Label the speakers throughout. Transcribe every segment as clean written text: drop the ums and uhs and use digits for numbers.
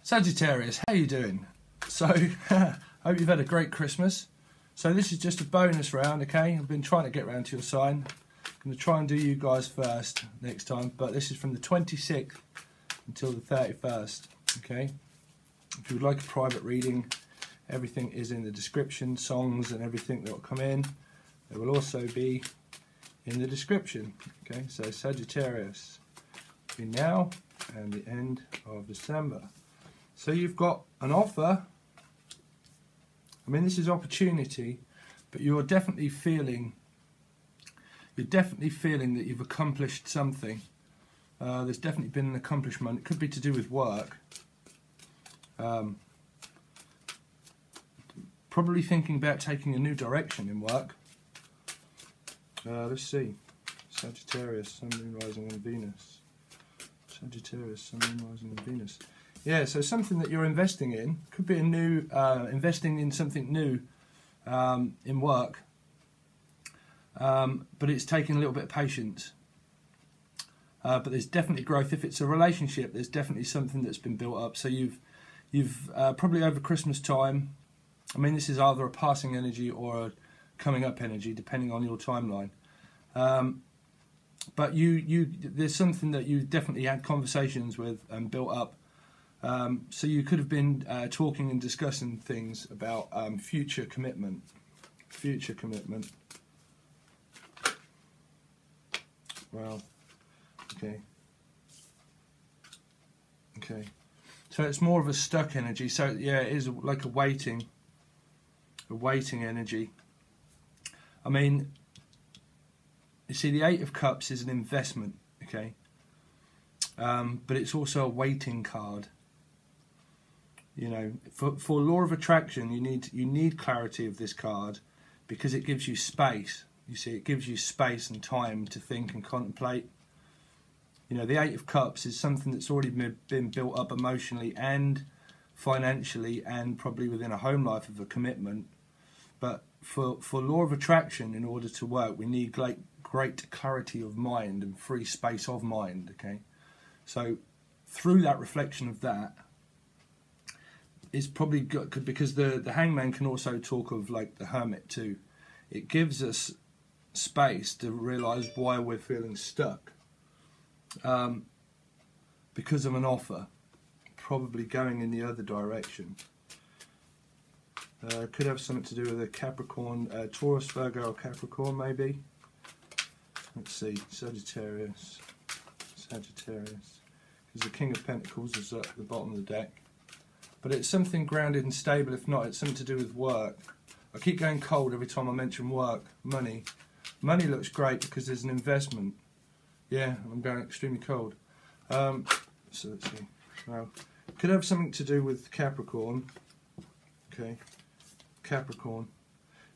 Speaker 1: Sagittarius, how you doing? So, hope you've had a great Christmas. So this is just a bonus round, okay? I've been trying to get round to your sign. I'm going to try and do you guys first next time, but this is from the 26th until the 31st, okay? If you would like a private reading, everything is in the description, songs and everything that will come in. They will also be in the description, okay? So Sagittarius, between now and the end of December. So you've got an offer. I mean, this is opportunity, but you're definitely feeling that you've accomplished something. There's definitely been an accomplishment. It could be to do with work. Probably thinking about taking a new direction in work. Let's see. Sagittarius, Sun, Moon, Rising on Venus. Sagittarius, Sun, Moon, Rising on Venus. Yeah, so something that you're investing in. Could be a new, investing in something new in work. But it's taking a little bit of patience. But there's definitely growth. If it's a relationship, there's definitely something that's been built up. So you've probably over Christmas time, I mean, this is either a passing energy or a coming up energy, depending on your timeline. But there's something that you definitely had conversations with and built up. So you could have been talking and discussing things about future commitment. Future commitment. Wow. Okay. Okay. So it's more of a stuck energy. So yeah, it is like a waiting energy. I mean, you see, the Eight of Cups is an investment, okay? But it's also a waiting card. You know, for law of attraction, you need clarity of this card because it gives you space. You see, it gives you space and time to think and contemplate. You know, the Eight of Cups is something that's already been built up emotionally and financially and probably within a home life of a commitment. But for law of attraction, in order to work, we need great clarity of mind and free space of mind, okay? So through that reflection of that, it's probably good because the Hangman can also talk of like the Hermit too. It gives us space to realise why we're feeling stuck. Because of an offer, probably going in the other direction. Could have something to do with a Capricorn, Taurus, Virgo or Capricorn maybe. Let's see, Sagittarius. Because the King of Pentacles is at the bottom of the deck. But it's something grounded and stable. If not, it's something to do with work. I keep going cold every time I mention work. Money. Money looks great because there's an investment. Yeah, I'm going extremely cold. So let's see. Well, could have something to do with Capricorn. Okay. Capricorn.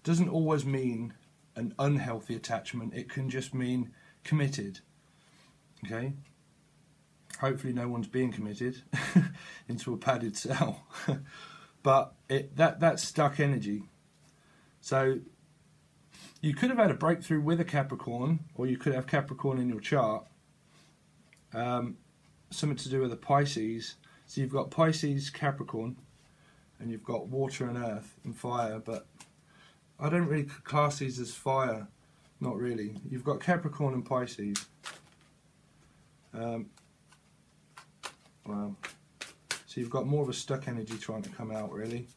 Speaker 1: Doesn't always mean an unhealthy attachment. It can just mean committed. Okay. Hopefully no one's being committed into a padded cell. But that's stuck energy. So you could have had a breakthrough with a Capricorn, or you could have Capricorn in your chart. Something to do with a Pisces. So you've got Pisces, Capricorn, and you've got water and earth and fire, but I don't really class these as fire. Not really. You've got Capricorn and Pisces. Wow. So you've got more of a stuck energy trying to come out, really.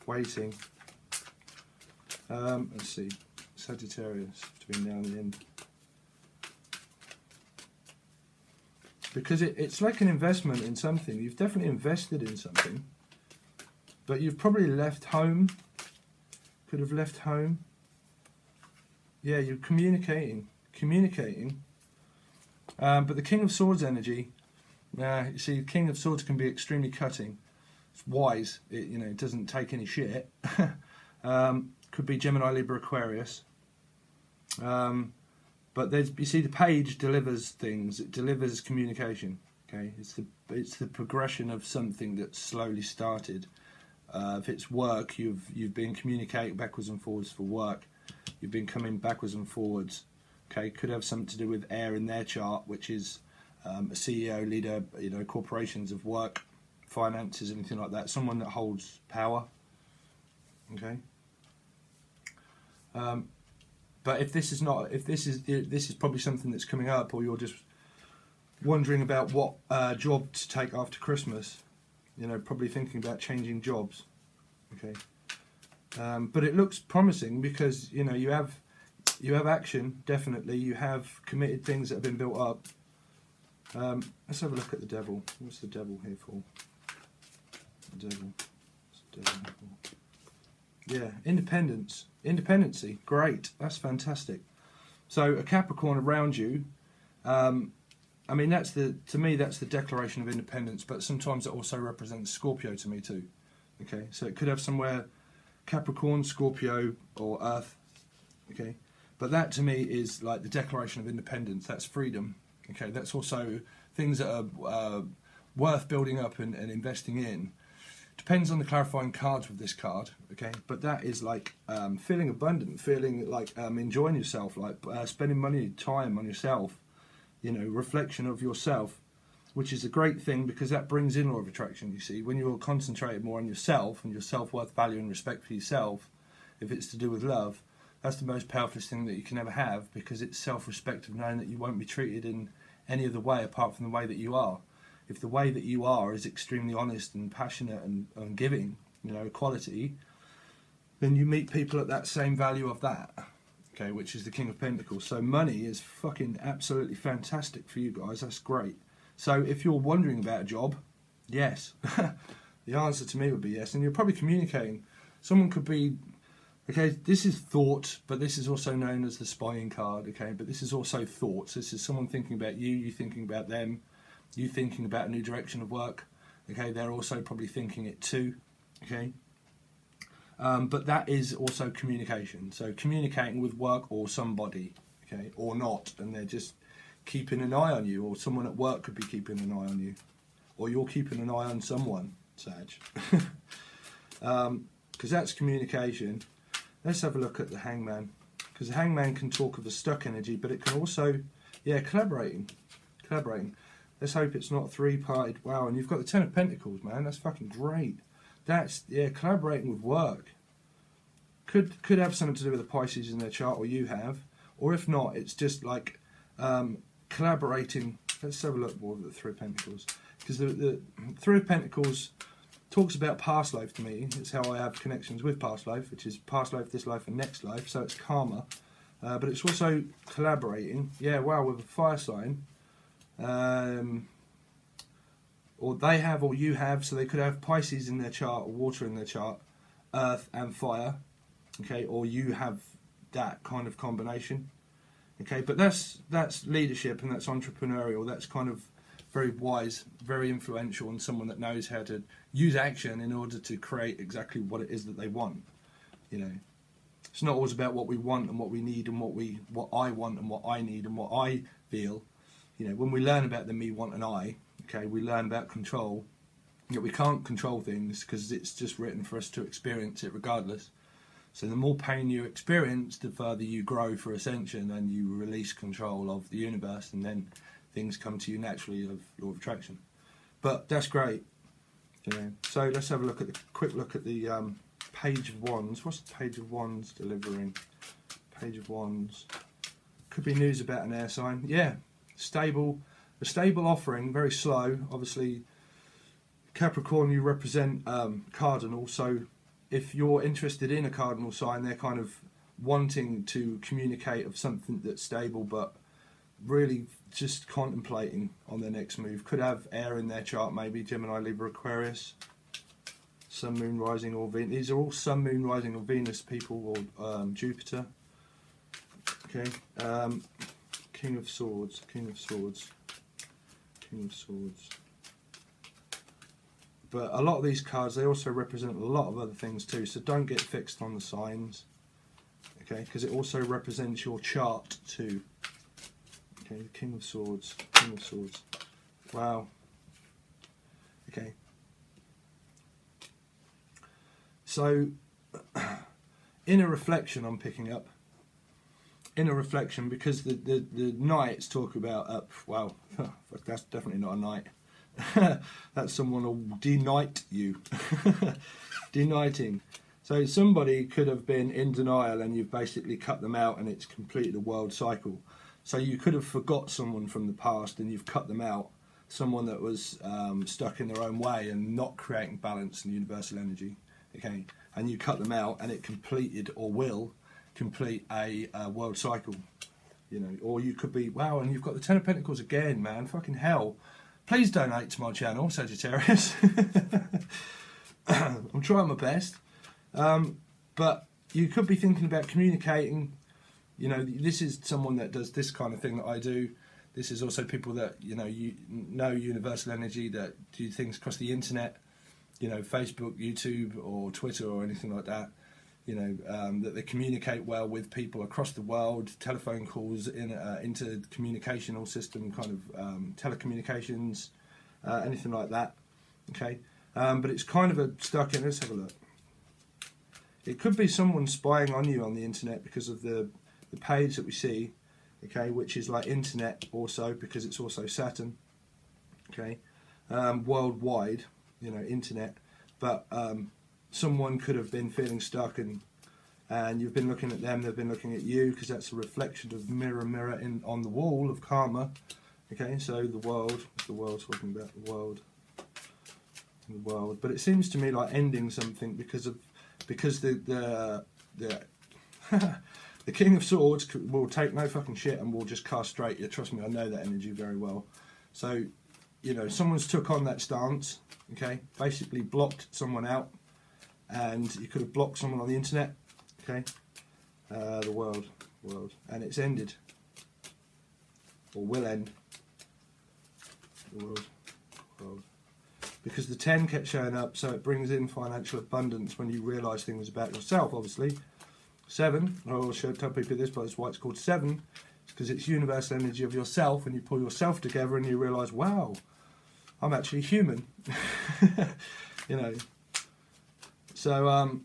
Speaker 1: Waiting. Let's see. Sagittarius, between now and the end. Because it's like an investment in something. You've definitely invested in something. But you've probably left home. Could have left home. Yeah, you're communicating. But the King of Swords energy, you see, the King of Swords can be extremely cutting. It's wise. It doesn't take any shit. Could be Gemini, Libra, Aquarius. But you see, the page delivers things. It delivers communication. Okay, it's the progression of something that's slowly started. If it's work, you've been communicating backwards and forwards for work. You've been coming backwards and forwards. Okay, could have something to do with air in their chart, which is a CEO, leader, corporations of work, finances, anything like that. Someone that holds power. Okay. But if this is not, if this is probably something that's coming up, or you're just wondering about what job to take after Christmas, you know, probably thinking about changing jobs. Okay. But it looks promising because, you know, you have action, definitely. You have committed things that have been built up. Let's have a look at the devil. What's the devil here for? The devil. What's the devil here for? Yeah, independence. Independency. Great. That's fantastic. So a Capricorn around you, I mean, to me that's the declaration of independence, but sometimes it also represents Scorpio to me too. Okay, so it could have somewhere Capricorn, Scorpio, or Earth. Okay, but that to me is like the declaration of independence. That's freedom. Okay, that's also things that are worth building up and investing in. Depends on the clarifying cards with this card. Okay, but that is like feeling abundant, feeling like enjoying yourself, like spending money, time on yourself. You know, reflection of yourself, which is a great thing because that brings in law of attraction. You see, when you're concentrated more on yourself and your self-worth, value and respect for yourself, if it's to do with love, that's the most powerful thing that you can ever have, because it's self-respect of knowing that you won't be treated in any other way apart from the way that you are. If the way that you are is extremely honest and passionate and giving, you know, equality, then you meet people at that same value of that. Okay, which is the King of Pentacles. So money is fucking absolutely fantastic for you guys. That's great. So if you're wondering about a job, yes. The answer to me would be yes. And you're probably communicating. Someone could be, okay, this is thought, but this is also known as the spying card, okay? But this is also thoughts. This is someone thinking about you, you thinking about them, you thinking about a new direction of work, okay? They're also probably thinking it too, okay? But that is also communication. So communicating with work or somebody, okay, or not, and they're just keeping an eye on you, or someone at work could be keeping an eye on you, or you're keeping an eye on someone, Sag. Because that's communication. Let's have a look at the Hangman, because the Hangman can talk of a stuck energy, but it can also, yeah, collaborating. Let's hope it's not three-parted. Wow, and you've got the Ten of Pentacles, man. That's fucking great. That's, yeah, collaborating with work. Could have something to do with the Pisces in their chart, or you have. Or if not, it's just like collaborating. Let's have a look more at the Three of Pentacles. Because the Three of Pentacles talks about past life to me. It's how I have connections with past life, which is past life, this life, and next life. So it's karma. But it's also collaborating. Yeah, wow, with a fire sign. Or they have, or you have, so they could have Pisces in their chart, or water in their chart, earth and fire, okay, or you have that kind of combination, okay, but that's leadership, and that's entrepreneurial, that's kind of very wise, very influential, and someone that knows how to use action in order to create exactly what it is that they want, you know. It's not always about what we want and what we need and what I want and what I need and what I feel, you know. When we learn about the me, want and I, okay, we learn about control. You know, we can't control things because it's just written for us to experience it regardless. So the more pain you experience, the further you grow for ascension, and you release control of the universe, and then things come to you naturally of law of attraction. But that's great, you know. So let's have a look at quick look at the Page of Wands. What's the Page of Wands delivering? Page of Wands. Could be news about an air sign. Yeah, stable. A stable offering, very slow. Obviously, Capricorn, you represent cardinal, so if you're interested in a cardinal sign, they're kind of wanting to communicate of something that's stable, but really just contemplating on their next move. Could have air in their chart, maybe Gemini, Libra, Aquarius, Sun, Moon, Rising, or Venus. These are all Sun, Moon, Rising, or Venus people, or Jupiter. Okay, King of Swords, King of Swords. King of Swords. But a lot of these cards, they also represent a lot of other things too, so don't get fixed on the signs, okay, because it also represents your chart too. Okay, the King of Swords, King of Swords. Wow. Okay. So, inner reflection I'm picking up. Inner reflection, because the knights talk about, wow, that's definitely not a knight. That's someone will denight you. Denighting. So somebody could have been in denial and you've basically cut them out and it's completed a world cycle. So you could have forgot someone from the past and you've cut them out. Someone that was stuck in their own way and not creating balance and universal energy. Okay, and you cut them out and it completed or will complete a world cycle. You know, or you could be, wow, and you've got the Ten of Pentacles again, man. Fucking hell. Please donate to my channel, Sagittarius. I'm trying my best. But you could be thinking about communicating. You know, this is someone that does this kind of thing that I do. This is also people that, you know universal energy, that do things across the internet, you know, Facebook, YouTube, or Twitter, or anything like that. You know, that they communicate well with people across the world, telephone calls, intercommunicational system, kind of telecommunications, anything like that. Okay, but it's kind of a stuck in. Let's have a look. It could be someone spying on you on the internet because of the page that we see, okay, which is like internet also, because it's also Saturn, okay, worldwide, you know, internet, but someone could have been feeling stuck and you've been looking at them, they've been looking at you, because that's a reflection of mirror on the wall of karma, okay. So the world, what's the world talking about? The world, but it seems to me like ending something because the the King of Swords will take no fucking shit and will just castrate you. Trust me, I know that energy very well. So, you know, someone's took on that stance, okay, basically blocked someone out, and you could have blocked someone on the internet, okay, the world, and it's ended, or will end, the world, because the 10 kept showing up, so it brings in financial abundance when you realise things about yourself, obviously. 7, I always tell people this, but that's why it's called 7, because it's universal energy of yourself, and you pull yourself together and you realise, wow, I'm actually human. You know. So,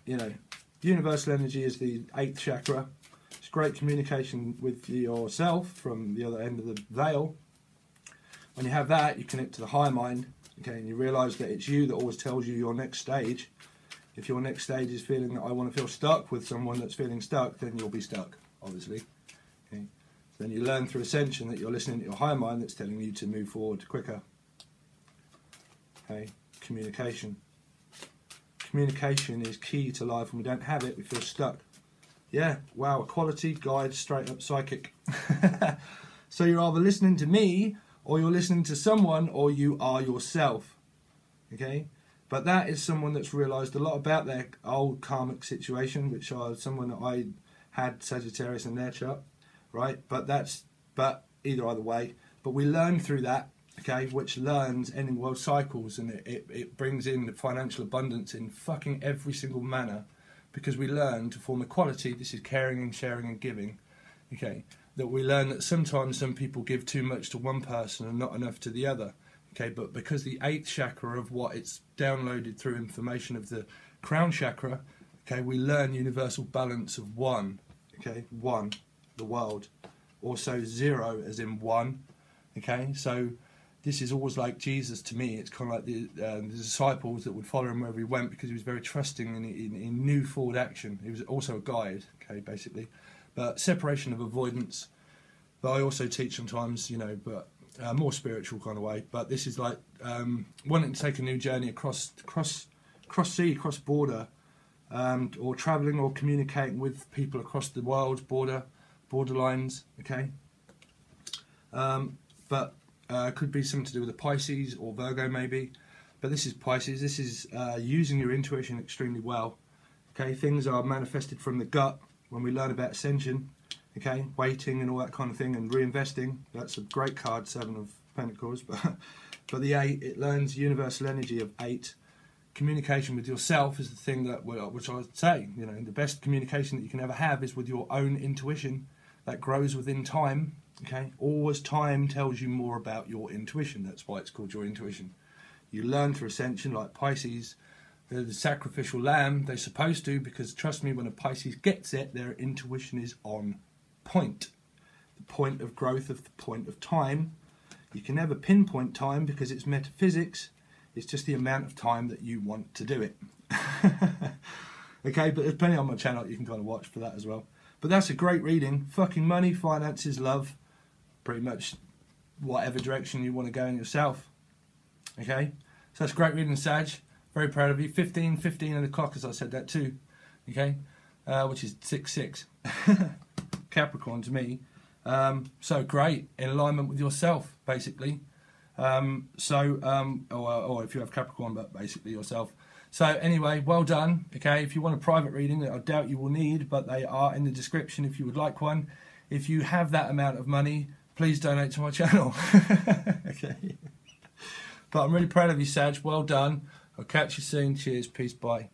Speaker 1: you know, universal energy is the 8th chakra. It's great communication with yourself from the other end of the veil. When you have that, you connect to the higher mind, okay, and you realise that it's you that always tells you your next stage. If your next stage is feeling that I want to feel stuck with someone that's feeling stuck, then you'll be stuck, obviously. Okay. Then you learn through ascension that you're listening to your higher mind that's telling you to move forward quicker. Okay. Communication. Communication is key to life. When we don't have it, we feel stuck. Yeah, wow, equality, guide, straight up psychic. So you're either listening to me, or you're listening to someone, or you are yourself. Okay? But that is someone that's realised a lot about their old karmic situation, which are someone that I had Sagittarius in their chart, right? But either way. But we learn through that, okay, which learns ending world cycles, and it brings in the financial abundance in fucking every single manner, because we learn to form equality. This is caring and sharing and giving, okay? That we learn that sometimes some people give too much to one person and not enough to the other. Okay, but because the 8th chakra of what it's downloaded through information of the crown chakra, okay, we learn universal balance of 1, okay, 1, the world. Also 0 as in 1, okay, so this is always like Jesus to me. It's kind of like the disciples that would follow him wherever he went, because he was very trusting and he knew forward action. He was also a guide, okay, basically. But separation of avoidance, but I also teach sometimes, you know, but more spiritual kind of way, but this is like wanting to take a new journey across sea, cross border, or travelling or communicating with people across the world, borderlines, okay. But could be something to do with the Pisces or Virgo maybe, but this is Pisces. This is using your intuition extremely well, okay. Things are manifested from the gut when we learn about ascension. Okay, waiting and all that kind of thing, and reinvesting. That's a great card, 7 of Pentacles. But the 8, it learns universal energy of 8. Communication with yourself is the thing that, which I would say, you know, the best communication that you can ever have is with your own intuition. That grows within time. Okay, always time tells you more about your intuition. That's why it's called your intuition. You learn through ascension, like Pisces. The sacrificial lamb, they're supposed to, because trust me, when a Pisces gets it, their intuition is on point. The point of growth of the point of time, You can never pinpoint time because it's metaphysics. It's just the amount of time that you want to do it. Okay, but there's plenty on my channel you can kind of watch for that as well. But that's a great reading. Fucking money, finances, love. Pretty much whatever direction you want to go in yourself. Okay, so that's great reading, Sag. Very proud of you. 15 on the clock, as I said that too. Okay, which is 6-6. Capricorn to me. So great, in alignment with yourself, basically. Or if you have Capricorn, but basically yourself. So anyway, well done. Okay, if you want a private reading that I doubt you will need, but they are in the description if you would like one. If you have that amount of money, please donate to my channel. Okay. But I'm really proud of you, Sag. Well done. I'll catch you soon. Cheers. Peace. Bye.